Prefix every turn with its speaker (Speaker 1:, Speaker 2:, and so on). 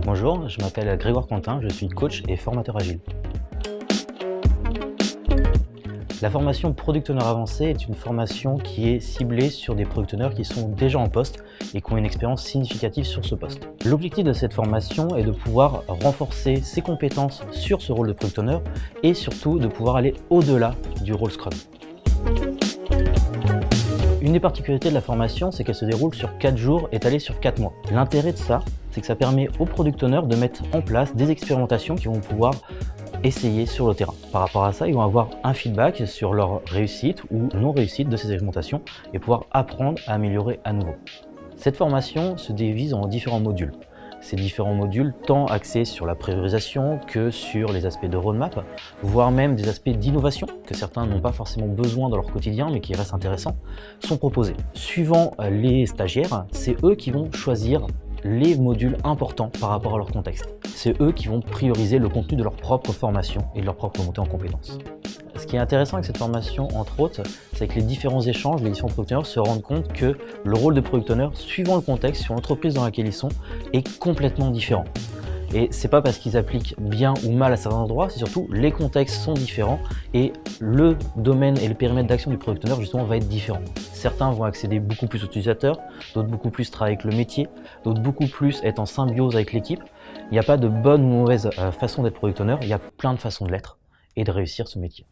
Speaker 1: Bonjour, je m'appelle Grégoire Quentin, je suis coach et formateur agile. La formation Product Owner avancé est une formation qui est ciblée sur des Product Owners qui sont déjà en poste et qui ont une expérience significative sur ce poste. L'objectif de cette formation est de pouvoir renforcer ses compétences sur ce rôle de Product Owner et surtout de pouvoir aller au-delà du rôle Scrum. Une des particularités de la formation, c'est qu'elle se déroule sur 4 jours étalés sur 4 mois. L'intérêt de ça, c'est que ça permet aux Product Owners de mettre en place des expérimentations qu'ils vont pouvoir essayer sur le terrain. Par rapport à ça, ils vont avoir un feedback sur leur réussite ou non-réussite de ces expérimentations et pouvoir apprendre à améliorer à nouveau. Cette formation se divise en différents modules. Ces différents modules, tant axés sur la priorisation que sur les aspects de roadmap, voire même des aspects d'innovation, que certains n'ont pas forcément besoin dans leur quotidien, mais qui restent intéressants, sont proposés. Suivant les stagiaires, c'est eux qui vont choisir les modules importants par rapport à leur contexte. C'est eux qui vont prioriser le contenu de leur propre formation et de leur propre montée en compétences. Ce qui est intéressant avec cette formation, entre autres, c'est que les différents échanges, les différents Product Owners se rendent compte que le rôle de Product Owner, suivant le contexte, suivant l'entreprise dans laquelle ils sont, est complètement différent. Et c'est pas parce qu'ils appliquent bien ou mal à certains endroits, c'est surtout les contextes sont différents et le domaine et le périmètre d'action du Product Owner justement va être différent. Certains vont accéder beaucoup plus aux utilisateurs, d'autres beaucoup plus travailler avec le métier, d'autres beaucoup plus être en symbiose avec l'équipe. Il n'y a pas de bonne ou mauvaise façon d'être Product Owner, il y a plein de façons de l'être et de réussir ce métier.